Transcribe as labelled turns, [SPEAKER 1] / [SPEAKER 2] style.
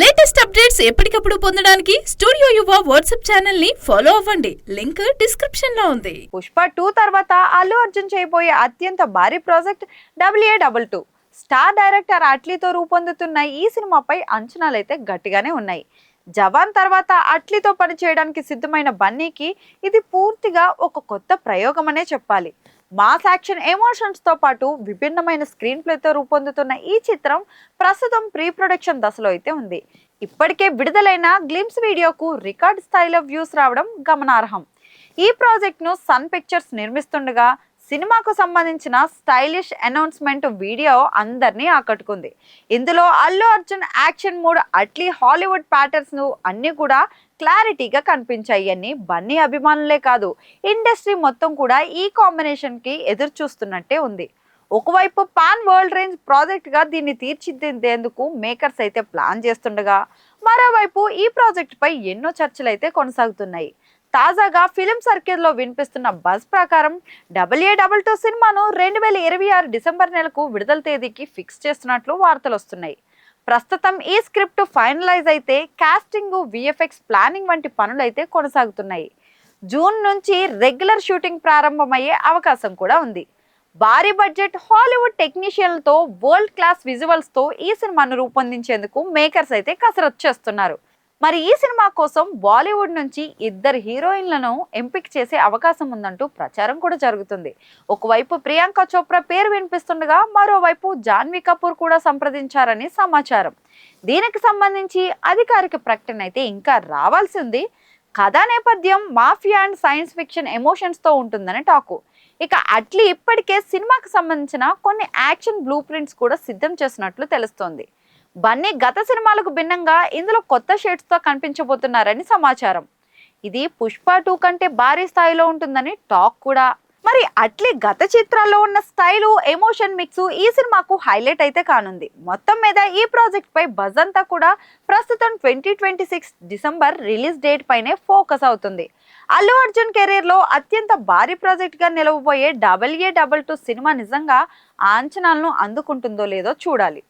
[SPEAKER 1] Latest updates ఎప్పటికప్పుడు పొందడానికి studio యువ వాట్సాప్ ఛానల్ ని ఫాలో అవ్వండి. లింక్ డిస్క్రిప్షన్ లో ఉంది.
[SPEAKER 2] పుష్ప 2 తర్వాత అల్లు అర్జున్ చేయబోయే అత్యంత భారీ ప్రాజెక్ట్ AA22. స్టార్ డైరెక్టర్ అట్లీతో రూపొందుతున్న ఈ సినిమాపై అంచనాలైతే గట్టిగానే ఉన్నాయి. జవాన్ తర్వాత అట్లీతో పనిచేయడానికి సిద్ధమైన బన్నీకి ఇది పూర్తిగా ఒక కొత్త ప్రయోగమనే చెప్పాలి. మాస్ యాక్షన్ ఎమోషన్స్ తో పాటు విభిన్నమైన స్క్రీన్ ప్లేతో రూపొందుతున్న ఈ చిత్రం ప్రస్తుతం ప్రీ ప్రొడక్షన్ దశలో అయితే ఉంది. ఇప్పటికే విడుదలైన గ్లిమ్స్ వీడియోకు రికార్డ్ స్థాయిలో వ్యూస్ రావడం గమనార్హం. ఈ ప్రాజెక్ట్ ను సన్ పిక్చర్స్ నిర్మిస్తుండగా సినిమాకు సంబంధించిన స్టైలిష్ అనౌన్స్మెంట్ వీడియో అందరినీ ఆకట్టుకుంది. ఇందులో Allu Arjun action mood, Atlee Hollywood patterns అన్ని కూడా క్లారిటీగా కనిపించాయి అని బన్నీ అభిమానులే కాదు, ఇండస్ట్రీ మొత్తం కూడా ఈ కాంబినేషన్ కి ఎదురు చూస్తున్నట్టే ఉంది. ఒకవైపు పాన్ వరల్డ్ రేంజ్ ప్రాజెక్ట్ గా దీన్ని తీర్చిదిద్దేందుకు మేకర్స్ అయితే ప్లాన్ చేస్తుండగా, మరోవైపు ఈ ప్రాజెక్ట్ పై ఎన్నో చర్చలు అయితే కొనసాగుతున్నాయి. తాజాగా ఫిలిం సర్కిల్లో వినిపిస్తున్న బజ్ ప్రకారం AA22 సినిమాను 2026 డిసెంబర్ నెలకు విడుదల తేదీకి ఫిక్స్ చేస్తున్నట్లు వార్తలు వస్తున్నాయి. ప్రస్తుతం ఈ స్క్రిప్ట్ ఫైనలైజ్ అయితే కాస్టింగ్, VFX ప్లానింగ్ వంటి పనులైతే కొనసాగుతున్నాయి. జూన్ నుంచి రెగ్యులర్ షూటింగ్ ప్రారంభమయ్యే అవకాశం కూడా ఉంది. భారీ బడ్జెట్ హాలీవుడ్ టెక్నీషియన్లతో వరల్డ్ క్లాస్ విజువల్స్ తో ఈ సినిమాను రూపొందించేందుకు మేకర్స్ అయితే కసరత్తు చేస్తున్నారు. మరి ఈ సినిమా కోసం బాలీవుడ్ నుంచి 2 హీరోయిన్లను ఎంపిక చేసే అవకాశం ఉందంటూ ప్రచారం కూడా జరుగుతుంది. ఒకవైపు ప్రియాంక చోప్రా పేరు వినిపిస్తుండగా, మరోవైపు జాన్వీ కపూర్ కూడా సంప్రదించారని సమాచారం. దీనికి సంబంధించి అధికారిక ప్రకటన అయితే ఇంకా రావాల్సి ఉంది. కథా నేపథ్యం mafia and science fiction emotions తో ఉంటుందని టాకు. ఇక అట్లీ ఇప్పటికే సినిమాకి సంబంధించిన కొన్ని యాక్షన్ బ్లూ ప్రింట్స్ కూడా సిద్ధం చేసినట్లు తెలుస్తోంది. బన్నీ గత సినిమాలకు భిన్నంగా ఇందులో కొత్త షేడ్స్ తో కనిపించబోతున్నారని సమాచారం. ఇది పుష్ప 2 కంటే భారీ స్థాయిలో ఉంటుందని టాక్ కూడా. మరి అట్లీ గత చిత్రాల్లో ఉన్న స్టైలు, ఎమోషన్ మిక్స్ ఈ సినిమాకు హైలైట్ అయితే కానుంది. మొత్తం మీద ఈ ప్రాజెక్ట్ పై బజ్ అంతా కూడా ప్రస్తుతం 2026 డిసెంబర్ రిలీజ్ డేట్ పైనే ఫోకస్ అవుతుంది. అల్లు అర్జున్ కెరీర్ లో అత్యంత భారీ ప్రాజెక్ట్ గా నిలవబోయే AA22 సినిమా నిజంగా ఆ అంచనాలను అందుకుంటుందో లేదో చూడాలి.